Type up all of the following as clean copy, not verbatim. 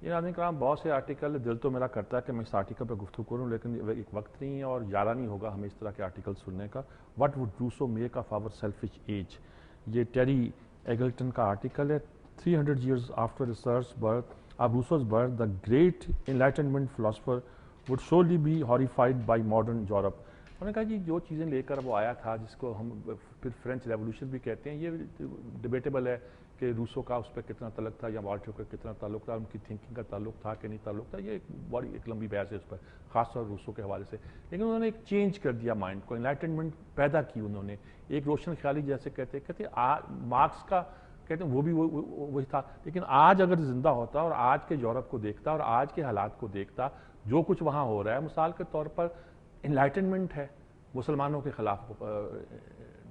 یہ ناظرین کرام بہت سے آرٹیکل دل تو میرا کرتا ہے کہ میں اس آرٹیکل پر گفتگو کروں، لیکن ایک وقت نہیں ہے اور جارہ نہیں ہوگا ہمیں اس طرح کے آرٹیکل سننے کا. What would Rousseau make of our selfish age, یہ ٹیری ایگلٹن کا آرٹیکل ہے. 300 years after Rousseau's birth, the great Enlightenment philosopher would surely be horrified by modern Europe. انہوں نے کہا جی جو چیزیں لے کر وہ آیا تھا، جس کو ہم پھر فرینچ ریولوشن بھی کہتے ہیں، یہ ڈیبیٹیبل ہے کہ روسو کا اس پہ کتنا تعلق تھا یا والٹر کا کتنا تعلق تھا، ان کی تھنکنگ کا تعلق تھا کہ نہیں تعلق تھا. یہ بڑی ایک لمبی بحث ہے اس پر، خاص طور روسو کے حوالے سے. لیکن انہوں نے ایک چینج کر دیا مائنڈ کو، انلائٹنمنٹ پیدا کی انہوں نے، ایک روشن خیالی جیسے کہتے مارکس کا کہتے ہیں وہ بھی وہی تھا. لیکن آج اگر زندہ ہوتا اور آج کے یورپ کو دیکھتا اور آج کے حالات کو دیکھتا، جو کچھ وہاں ہو رہا ہے، مثال کے طور پر انلائٹنمنٹ ہے، مسلمانوں کے خلاف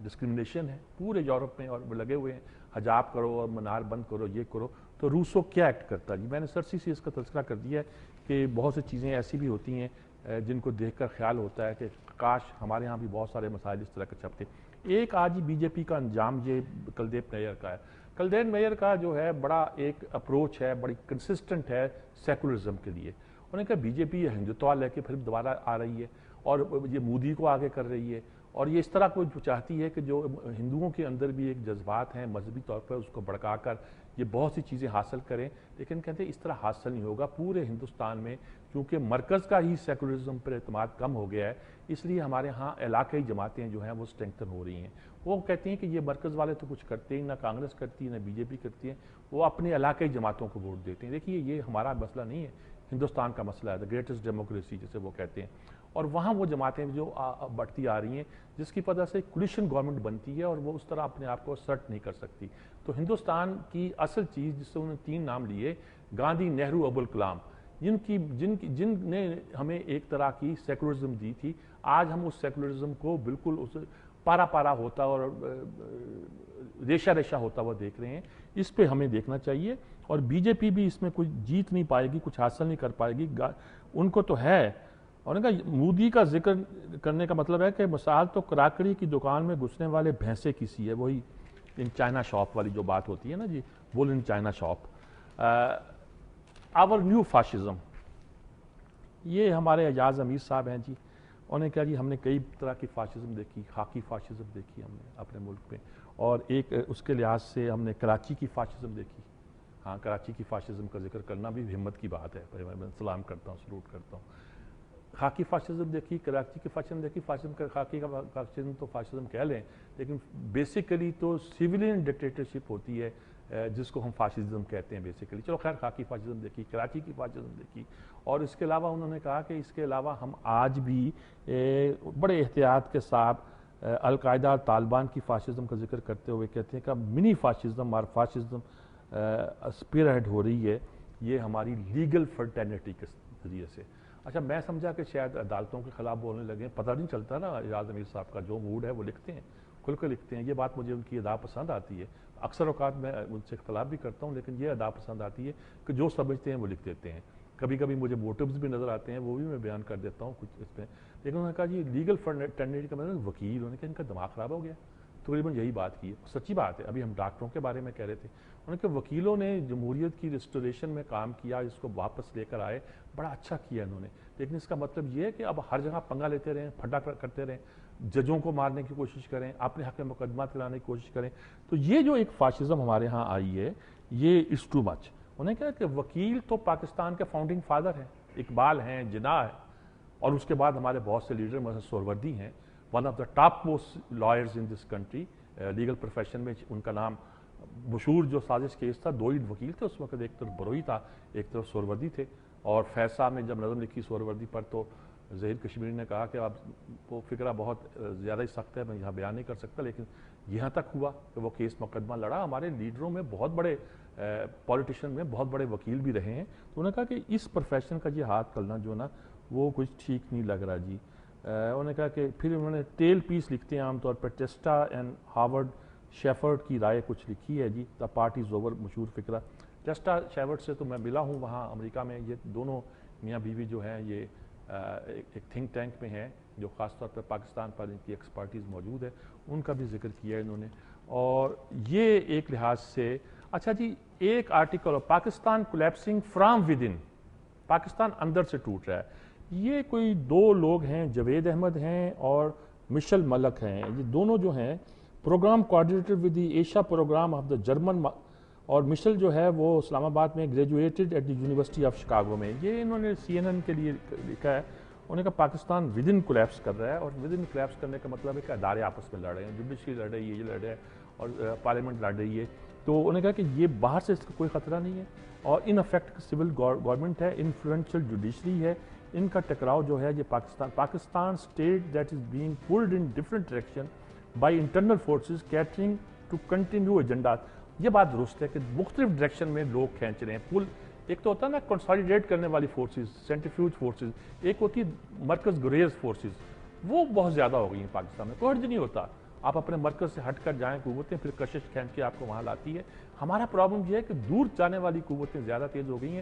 ڈسکرمنیشن ہے پورے یورپ میں اور لگے ہوئے ہیں، حجاب کرو اور منار بند کرو، یہ کرو. تو روسو کیا ایکٹ کرتا جی؟ میں نے سرسی سے اس کا تذکرہ کر دیا ہے کہ بہت سی چیزیں ایسی بھی ہوتی ہیں جن کو دیکھ کر خیال ہوتا ہے کہ کاش ہمارے ہاں بھی بہت سارے مسائل اس طرح کے چھپتے. ایک آج بی جے پی کا انجام یہ کلدیپ نیر کا ہے. کلدیپ نیر کا جو ہے بڑا ایک اپروچ ہے، بڑی کنسسٹنٹ ہے سیکولرزم کے لیے. انہوں نے کہا بی جے پی یہ ہندوتوا لے کے پھر دوبارہ آ رہی ہے اور یہ مودی کو آگے کر رہی ہے، اور یہ اس طرح کو چاہتی ہے کہ جو ہندوؤں کے اندر بھی ایک جذبات ہیں مذہبی طور پر، اس کو بڑھکا کر یہ بہت سی چیزیں حاصل کریں. لیکن کہتے ہیں اس طرح حاصل نہیں ہوگا. پورے ہندوستان میں کیونکہ مرکز کا ہی سیکولرزم پر اعتماد کم ہو گیا ہے، اس لیے ہمارے ہاں علاقائی جماعتیں جو ہیں وہ اسٹرینگتھن ہو رہی ہیں. وہ کہتی ہیں کہ یہ مرکز والے تو کچھ کرتے ہی، نہ کانگریس کرتی ہے نہ بی جے پی کرتی ہے، وہ اپنے علاقائی جماعتوں کو ووٹ دیتے ہیں. دیکھیے یہ ہمارا مسئلہ نہیں ہے، ہندوستان کا مسئلہ ہے، دا گریٹسٹ ڈیموکریسی جسے وہ کہتے ہیں. اور وہاں وہ جماعتیں جو بڑھتی آ رہی ہیں جس کی وجہ سے کولیشن گورنمنٹ بنتی ہے اور وہ اس طرح اپنے آپ کو اسرٹ نہیں کر سکتی. تو ہندوستان کی اصل چیز جس سے انہوں نے 3 نام لیے، گاندھی، نہرو، ابوالکلام، جن نے ہمیں ایک طرح کی سیکولرزم دی تھی، آج ہم اس سیکولرزم کو بالکل اس پارا پارا ہوتا اور ریشہ ریشہ ہوتا ہوا دیکھ رہے ہیں. اس پہ ہمیں دیکھنا چاہیے. اور بی جے پی بھی اس میں کچھ جیت نہیں پائے گی، کچھ حاصل نہیں کر پائے گی. ان کو تو ہے. اور ان کا مودی کا ذکر کرنے کا مطلب ہے کہ مثال تو کراکڑی کی دکان میں گھسنے والے بھینسے کسی ہے، وہی ان چائنا شاپ والی جو بات ہوتی ہے نا جی، bull in china shop. Our new fascism, یہ ہمارے اعجاز امیر صاحب ہیں جی. انہوں نے کہا جی ہم نے کئی طرح کی فاشزم دیکھی، خاکی فاشزم دیکھی ہم نے اپنے ملک میں، اور ایک اس کے لحاظ سے ہم نے کراچی کی فاشزم دیکھی. ہاں، کراچی کی فاشزم کا ذکر کرنا بھی ہمت کی بات ہے، میں سلام کرتا ہوں، سلوٹ کرتا ہوں. خاکی فاشزم دیکھی، کراچی کی فاشزم دیکھی. خاکی کا فاشزم تو فاشزم کہہ لیں، لیکن بیسیکلی تو سیولین ڈکٹیٹرشپ ہوتی ہے جس کو ہم فاشزم کہتے ہیں بیسیکلی. چلو خیر، خاکی فاشزم دیکھی، کراچی کی فاشزم دیکھی. اور اس کے علاوہ انہوں نے کہا کہ اس کے علاوہ ہم آج بھی بڑے احتیاط کے ساتھ القاعدہ اور طالبان کی فاشزم کا ذکر کرتے ہوئے کہتے ہیں کہ منی فاشزم اور فاشزم اسپیئر ہیڈ ہو رہی ہے، یہ ہماری لیگل فرٹرنیٹی کے ذریعے سے. اچھا، میں سمجھا کہ شاید عدالتوں کے خلاف بولنے لگے. پتہ نہیں چلتا نا، اعجاز امیر صاحب کا جو موڈ ہے وہ لکھتے ہیں، کھل کر لکھتے ہیں. یہ بات مجھے ان کی ادا پسند آتی ہے. اکثر اوقات میں ان سے اختلاف بھی کرتا ہوں، لیکن یہ ادا پسند آتی ہے کہ جو سمجھتے ہیں وہ لکھ دیتے ہیں. کبھی کبھی مجھے موٹیوز بھی نظر آتے ہیں، وہ بھی میں بیان کر دیتا ہوں کچھ اس پہ. لیکن انہوں نے کہا جی لیگل فرٹرنیٹی کا مطلب وکیل. انہوں نے کہا ان کا دماغ خراب ہو گیا. تقریباً یہی بات کی ہے، سچی بات ہے. ابھی ہم ڈاکٹروں کے بارے میں کہہ رہے تھے، انہوں نے کہا وکیلوں نے جمہوریت کی ریسٹوریشن میں کام کیا، اس کو واپس لے کر آئے، بڑا اچھا کیا انہوں نے. لیکن اس کا مطلب یہ ہے کہ اب ہر جگہ پنگا لیتے رہیں، پھڈا کرتے رہیں، ججوں کو مارنے کی کوشش کریں، اپنے حق میں مقدمات کرانے کی کوشش کریں. تو یہ جو ایک فاشزم ہمارے ہاں آئی ہے، یہ از ٹو مچ. انہوں نے کہا کہ وکیل تو پاکستان کے فاؤنڈنگ فادر ہیں، اقبال ہیں، جناح ہے، اور اس کے بعد ہمارے بہت سے لیڈر مثلا سہروردی ہیں، one of the top most lawyers in this country. Legal profession میں ان کا نام مشہور جو سازش کیس تھا، 2 ہی وکیل تھے اس وقت، ایک طرف بروئی تھا، ایک طرف سہروردی تھے. اور فیض صاحب نے جب نظم لکھی سہروردی پر تو ظہیر کشمیری نے کہا کہ اب وہ فکرہ بہت زیادہ ہی سخت ہے، میں یہاں بیان نہیں کر سکتا. لیکن یہاں تک ہوا کہ وہ کیس مقدمہ لڑا. ہمارے لیڈروں میں بہت بڑے پولیٹیشین میں بہت بڑے وکیل بھی رہے ہیں. تو انہوں نے کہا کہ اس پروفیشن کا یہ ہاتھ کھلنا جو نا وہ کچھ ٹھیک نہیں لگ رہا جی. انہوں نے کہا کہ پھر انہوں نے ٹیل پیس لکھتے ہیں عام طور پر، ٹیسٹا اینڈ ہاورڈ شیفرڈ کی رائے کچھ لکھی ہے جی، دا پارٹی از اوور، مشہور فکرہ. ٹیسٹا شیفرڈ سے تو میں ملا ہوں وہاں امریکہ میں. یہ دونوں میاں بیوی جو ہیں یہ ایک تھنک ٹینک میں ہیں جو خاص طور پر پاکستان پر ان کی ایکسپرٹیز موجود ہے، ان کا بھی ذکر کیا ہے انہوں نے. اور یہ ایک لحاظ سے اچھا جی، ایک article Pakistan collapsing from within, Pakistan اندر سے ٹوٹ رہا ہے، یہ کوئی دو لوگ ہیں، جوید احمد ہیں اور مشل ملک ہیں، یہ دونوں جو ہیں programme coordinator with the Asia programme of the German, اور مشل جو ہے وہ اسلام آباد میں graduated at the university of Chicago میں. یہ انہوں نے CNN کے لیے لکھا ہے، انہوں نے کہا پاکستان ود ان کولیپس کر رہا ہے، اور ود ان کولیپس کرنے کا مطلب ہے کہ ادارے آپس میں لڑ رہے ہیں، جوڈیشری لڑ رہی ہے، یہ لڑ رہا ہے، اور پارلیمنٹ لڑ رہی ہے. تو انہوں نے کہا کہ یہ باہر سے اس کا کوئی خطرہ نہیں ہے، اور ان افیکٹ سول گورنمنٹ ہے، انفلوئنشل جوڈیشری ہے، ان کا ٹکراؤ جو ہے یہ Pakistan state that is being pulled in different direction by internal forces catering to continue agenda. یہ بات درست ہے کہ مختلف ڈائریکشن میں لوگ کھینچ رہے ہیں، پل ایک تو ہوتا ہے نا کنسالیڈیٹ کرنے والی فورسز، سینٹریفیوج فورسز، ایک ہوتی ہے مرکز گریز فورسز، وہ بہت زیادہ ہو گئی ہیں پاکستان میں. کوئی حرج نہیں ہوتا، آپ اپنے مرکز سے ہٹ کر جائیں قوتیں، پھر کشش کھینچ کے آپ کو وہاں لاتی ہے. ہمارا پرابلم یہ ہے کہ دور جانے والی قوتیں زیادہ تیز ہو گئی ہیں،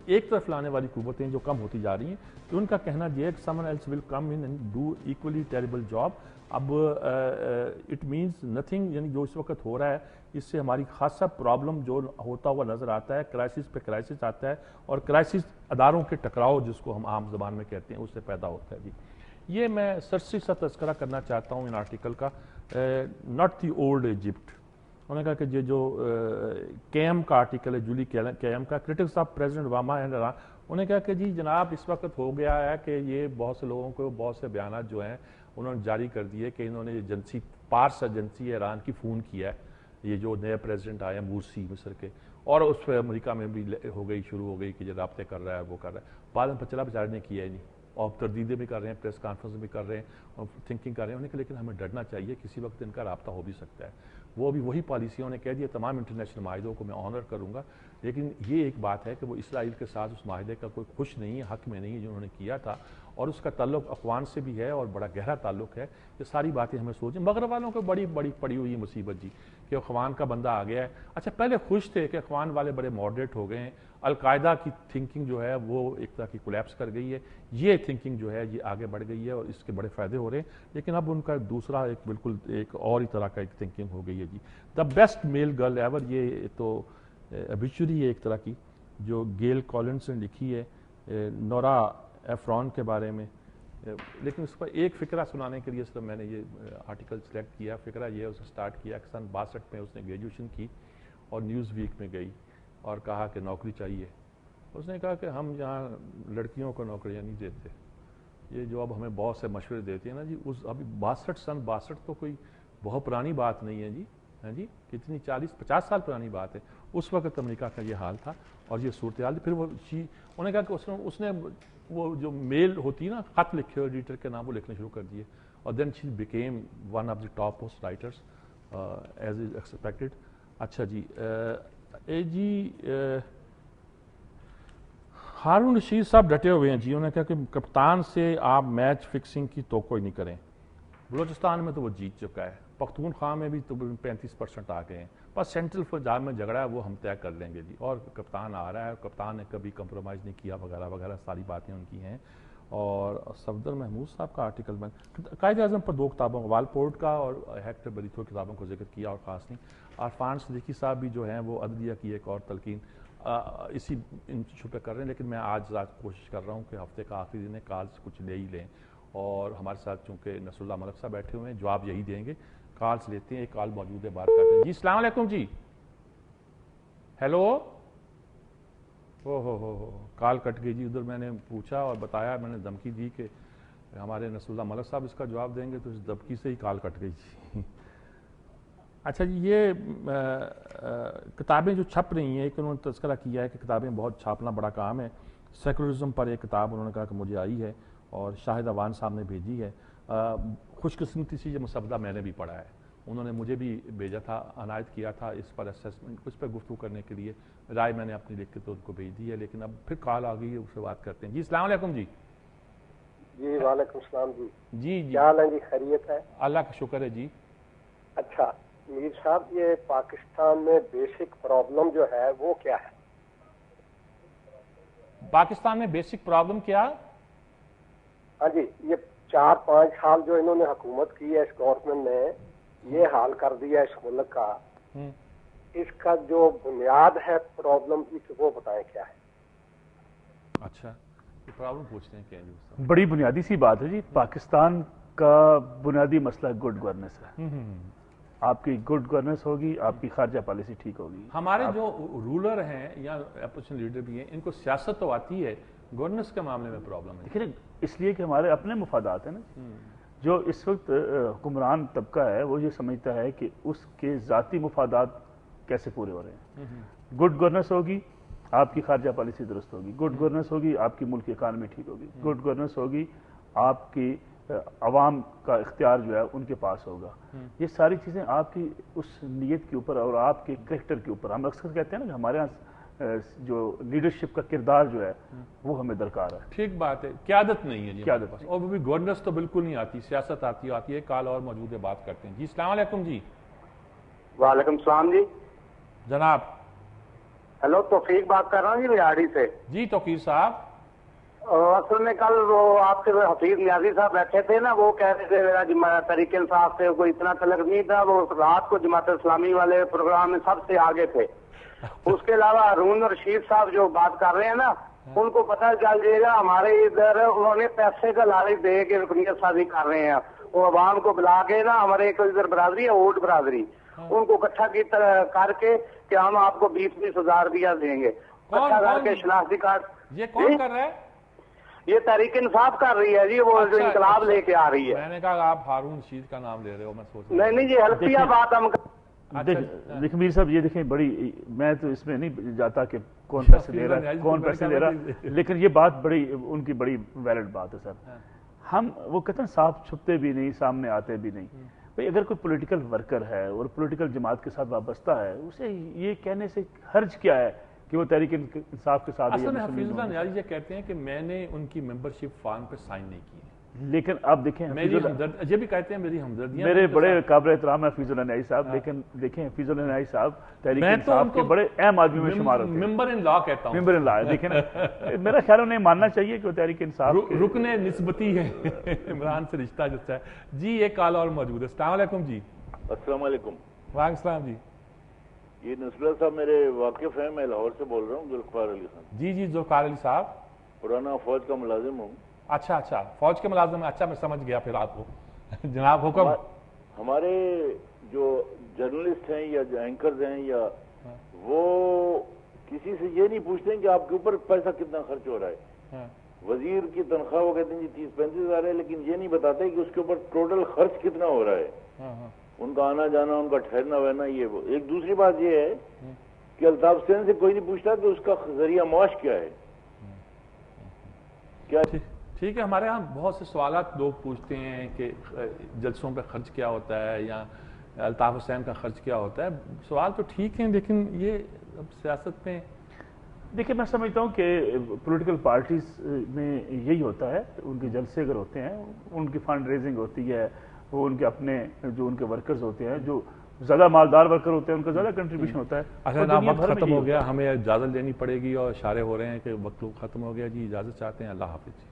ایک طرف لانے والی قوتیں جو کم ہوتی جا رہی ہیں. تو ان کا کہنا یہ ہے کہ someone else will come in and do equally terrible job. اب اٹ مینس نتھنگ، یعنی جو اس وقت ہو رہا ہے اس سے ہماری خاصا پرابلم جو ہوتا ہوا نظر آتا ہے، کرائسس پہ کرائسس آتا ہے، اور کرائسس اداروں کے ٹکراؤ جس کو ہم عام زبان میں کہتے ہیں اس سے پیدا ہوتا ہے. جی یہ میں سرسری سا تذکرہ کرنا چاہتا ہوں ان آرٹیکل کا. ناٹ دی اولڈ ایجپٹ، انہوں نے کہا کہ یہ جو کیم کا آرٹیکل ہے، جولی کیم کا، critics of president Obama and Iran, انہوں نے کہا کہ جی جناب اس وقت ہو گیا ہے کہ یہ بہت سے لوگوں کو بہت سے بیانات جو ہیں انہوں نے جاری کر دیے کہ انہوں نے ایجنسی پارس ایجنسی ایران کی فون کیا ہے، یہ جو نیا پریزیڈنٹ آیا مورسی مصر کے، اور اس پہ امریکہ میں بھی ہو گئی، شروع ہو گئی کہ یہ رابطے کر رہا ہے، وہ کر رہا ہے. بعد میں پچلا بیچارے نے کیا ہی نہیں، اور تردیدیں بھی کر رہے ہیں، پریس کانفرنس بھی کر رہے ہیں، اور تھنکنگ کر رہے ہیں. انہوں نے کہا لیکن ہمیں ڈرنا چاہیے، کسی وقت ان کا رابطہ ہو بھی سکتا ہے. وہ بھی وہی پالیسیوں نے کہہ دیا تمام انٹرنیشنل معاہدوں کو میں آنر کروں گا، لیکن یہ ایک بات ہے کہ وہ اسرائیل کے ساتھ اس معاہدے کا کوئی خوش نہیں ہے، حق میں نہیں ہے جو انہوں نے کیا تھا، اور اس کا تعلق افغان سے بھی ہے اور بڑا گہرا تعلق ہے. یہ ساری باتیں ہمیں سوچیں. مغرب والوں کو بڑی بڑی پڑی ہوئی مصیبت جی کہ اخوان کا بندہ آ گیا ہے. اچھا پہلے خوش تھے کہ اخوان والے بڑے ماڈریٹ ہو گئے ہیں، القاعدہ کی تھنکنگ جو ہے وہ ایک طرح کی کولیپس کر گئی ہے، یہ تھنکنگ جو ہے یہ آگے بڑھ گئی ہے اور اس کے بڑے فائدے ہو رہے ہیں. لیکن اب ان کا دوسرا ایک بالکل ایک اور ہی طرح کا ایک تھنکنگ ہو گئی ہے. جی the best male girl ever, یہ تو ابیچوری ہے ایک طرح کی جو گیل کالنس نے لکھی ہے نورا ایفرون کے بارے میں. لیکن اس پر ایک فقرہ سنانے کے لیے صرف میں نے یہ آرٹیکل سلیکٹ کیا. فقرہ یہ اس نے سٹارٹ کیا کہ سن 62 میں اس نے گریجویشن کی اور نیوز ویک میں گئی اور کہا کہ نوکری چاہیے. اس نے کہا کہ ہم یہاں لڑکیوں کو نوکریاں نہیں دیتے، یہ جو اب ہمیں بہت سے مشورے دیتے ہیں نا جی، اس ابھی 62 تو کوئی بہت پرانی بات نہیں ہے جی، ہاں جی کتنی 40-50 سال پرانی بات ہے. اس وقت امریکہ کا یہ حال تھا اور یہ صورتحال. پھر وہ انہوں نے کہا کہ اس نے وہ جو میل ہوتی ہے نا خط لکھے ہوئے ایڈیٹر کے نام وہ لکھنے شروع کر دیے، اور then she became one of the top most writers as is expected. اچھا جی ہارون رشید صاحب ڈٹے ہوئے ہیں جی. انہوں نے کہا کہ کپتان سے آپ میچ فکسنگ کی توقع ہی نہیں کریں. بلوچستان میں تو وہ جیت چکا ہے، پختونخوا میں بھی تو 35% آ گئے ہیں، بس سینٹرل فوجا میں جھگڑا ہے وہ ہم طے کر لیں گے جی. اور کپتان آ رہا ہے، کپتان نے کبھی کمپرومائز نہیں کیا وغیرہ وغیرہ ساری باتیں ان کی ہیں. اور صفدر محمود صاحب کا آرٹیکل میں قائد اعظم پر 2 کتابوں کا، والپورٹ کا اور ہیکٹر بریتھو کتابوں کو ذکر کیا اور خاص نہیں. عرفان صدیقی صاحب بھی جو ہیں وہ عدلیہ کی ایک اور تلقین اسی ایشو پہ کر رہے ہیں. لیکن میں آج رات کوشش کر رہا ہوں کہ ہفتے کا آخری دن ہے، کالز کچھ لے ہی لیں، اور ہمارے ساتھ چونکہ نصر اللہ ملک صاحب بیٹھے ہوئے ہیں جواب یہی دیں گے. کالز لیتے ہیں، ایک کال موجود ہے، بات کرتے ہیں. جی السلام علیکم جی. ہیلو، ہو کال کٹ گئی جی. ادھر میں نے پوچھا اور بتایا، میں نے دھمکی دی کہ ہمارے نصر اللہ ملک صاحب اس کا جواب دیں گے، تو اس دھمکی سے ہی کال کٹ گئی جی. اچھا جی یہ کتابیں جو چھپ رہی ہیں، ایک انہوں نے تذکرہ کیا ہے کہ کتابیں بہت چھاپنا بڑا کام ہے. سیکولرزم پر ایک کتاب انہوں نے کہا کہ مجھے آئی ہے اور شاہد اوان صاحب نے بھیجی ہے. خوش قسمتی سے یہ مسودہ میں نے بھی پڑھا ہے، انہوں نے مجھے بھی بھیجا تھا، عنایت کیا تھا اس پر اسیسمنٹ، اس پہ گفتگو کرنے کے لیے. رائے میں نے اپنی لکھ کے تو ان کو بھیج دی ہے، لیکن اب پھر کال آ گئی ہے، اس سے بات کرتے ہیں. جی السلام علیکم جی. جی وعلیکم السلام جی. جی کیا حال ہے جی؟ خیریت ہے؟ اللہ کا شکر ہے جی. اچھا میر صاحب، یہ پاکستان میں بیسک پرابلم جو ہے وہ کیا ہے؟ پاکستان میں بیسک پرابلم کیا؟ ہاں جی، یہ 4-5 سال جو انہوں نے حکومت کی ہے اس گورنمنٹ نے، یہ حال کر دیا اس ملک کا. اس کا جو بنیاد ہے پرابلم کی وہ بتائیں کیا ہے؟ اچھا یہ پرابلم پوچھتے ہیں کیا جی؟ بڑی بنیادی سی بات ہے جی، پاکستان کا بنیادی مسئلہ گڈ گورننس ہے. آپ کی گڈ گورننس ہوگی، آپ کی خارجہ پالیسی ٹھیک ہوگی. ہمارے جو رولر ہیں یا اپوزیشن لیڈر بھی ہیں، ان کو سیاست تو آتی ہے، گورننس کے معاملے میں پرابلم ہے. دیکھیں اس لیے کہ ہمارے اپنے مفادات ہیں نا. جو اس وقت حکمران طبقہ ہے وہ یہ سمجھتا ہے کہ اس کے ذاتی مفادات کیسے پورے ہو رہے ہیں. گڈ گورننس ہوگی، آپ کی خارجہ پالیسی درست ہوگی. گڈ گورننس ہوگی، آپ کی ملک کی اکانومی ٹھیک ہوگی. گڈ گورننس ہوگی، آپ کی عوام کا اختیار جو ہے ان کے پاس ہوگا. یہ ساری چیزیں آپ کی اس نیت کے اوپر اور آپ کے کریکٹر کے اوپر، ہم اکثر کہتے ہیں نا کہ ہمارے ہاں جو لیڈرشپ کا کردار جو ہے وہ ہمیں درکار ہے. ٹھیک بات ہے، قیادت نہیں ہے جی قیادت پاس، اور وہ بھی گورننس تو بالکل نہیں آتی، سیاست آتی ہے. کال اور موجود ہے، بات کرتے ہیں. جی السلام علیکم. جی وعلیکم السلام جی. جناب ہیلو، توفیق بات کر رہا ہوں جی ریاڑی سے. جی توقیر صاحب. اصل میں کل وہ آپ کے حفیظ نیازی صاحب بیٹھے تھے نا، وہ کہہ رہے تھے میرا تحریک انصاف سے کوئی اتنا تعلق نہیں تھا، وہ رات کو جماعت اسلامی والے پروگرام میں سب سے آگے تھے. اس کے علاوہ ہارون رشید صاحب جو بات کر رہے ہیں نا، ان کو پتہ چل جائے گا ہمارے ادھر انہوں نے پیسے کا لالچ دے کے رکنیت سازی کر رہے ہیں. وہ عوام کو بلا کے نا، ہمارے ایک ادھر برادری ہے اوٹ برادری، ان کو اکٹھا کر کے کہ ہم آپ کو 20-20 ہزار روپیہ دیں گے. اکٹھا کر کے شناختی کارڈ. یہ کون کر رہا ہے؟ یہ تحریک انصاف کر رہی ہے جی، وہ جو انقلاب لے کے آ رہی ہے. میں نے کہا آپ ہارون رشید کا نام لے رہے ہو، میں سوچ نہیں جی، حلفیہ بات ہم. دیکھیں میر صاحب، یہ دیکھیں بڑی، میں تو اس میں نہیں جاتا کہ کون پیسے دے رہا ہے کون پیسے دے رہا ہے، لیکن یہ بات بڑی ان کی بڑی ویلڈ بات ہے سر. ہم وہ کہتے ہیں صاف چھپتے بھی نہیں، سامنے آتے بھی نہیں. بھئی اگر کوئی پولیٹیکل ورکر ہے اور پولیٹیکل جماعت کے ساتھ وابستہ ہے، اسے یہ کہنے سے حرج کیا ہے کہ وہ تحریک انصاف کے ساتھ. اصل میں حفیظ اللہ نیازی یہ کہتے ہیں کہ میں نے ان کی ممبرشپ فارم پہ سائن نہیں کی، لیکن اب دیکھیں یہ بھی کہتے ہیں میری ہمدردیاں، میرے بڑے قابل احترام ہے حفیظ اللہ نیازی صاحب، لیکن دیکھیں حفیظ اللہ نیازی صاحب تحریک انصاف کے بڑے اہم آدمی میں شمار ہوتے ہیں. ممبر ان لا کہتا ہوں، ممبر ان لا. لیکن میرا خیال انہیں ماننا چاہیے کہ وہ تحریک انصاف رکن نسبتی ہے، عمران سے رشتہ جس ہے. جی ایک کال اور موجود ہے. السلام علیکم. جی السلام علیکم. وعلیکم السلام. جی یہ نصرت صاحب میرے واقف ہیں، میں لاہور سے بول رہا ہوں، ذوالفقار علی خان. جی ذوالفقار علی صاحب. پرانا فوج کا ملازم ہوں. اچھا فوج کے ملازم ہیں. اچھا میں سمجھ گیا پھر آپ کو. جناب حکم. ہمارے جو جرنلسٹ ہیں یا جو اینکرز ہیں یا وہ کسی سے یہ نہیں پوچھتے ہیں کہ آپ کے اوپر پیسہ کتنا خرچ ہو رہا ہے. وزیر کی تنخواہ وہ کہتے ہیں جی 30-35 ہزار ہے، لیکن یہ نہیں بتاتے کہ اس کے اوپر ٹوٹل خرچ کتنا ہو رہا ہے. ان کا آنا جانا، ان کا ٹھہرنا وہنا. یہ وہ ایک دوسری بات یہ ہے کہ الطاف حسین سے کوئی نہیں پوچھتا کہ اس کا ذریعہ معاش کیا ہے. کیا ٹھیک ہے، ہمارے ہاں بہت سے سوالات لوگ پوچھتے ہیں کہ جلسوں پہ خرچ کیا ہوتا ہے یا الطاف حسین کا خرچ کیا ہوتا ہے. سوال تو ٹھیک ہیں، لیکن یہ اب سیاست میں دیکھیں میں سمجھتا ہوں کہ پولیٹیکل پارٹیز میں یہی ہوتا ہے. ان کے جلسے اگر ہوتے ہیں، ان کی فنڈ ریزنگ ہوتی ہے، وہ ان کے اپنے جو ان کے ورکرز ہوتے ہیں، جو زیادہ مالدار ورکر ہوتے ہیں، ان کا زیادہ کنٹریبیوشن ہوتا ہے. اچھا وقت ختم ہو گیا، ہمیں اجازت لینی پڑے گی اور اشارے ہو رہے ہیں کہ وقت ختم ہو گیا. جی اجازت چاہتے ہیں. اللہ حافظ.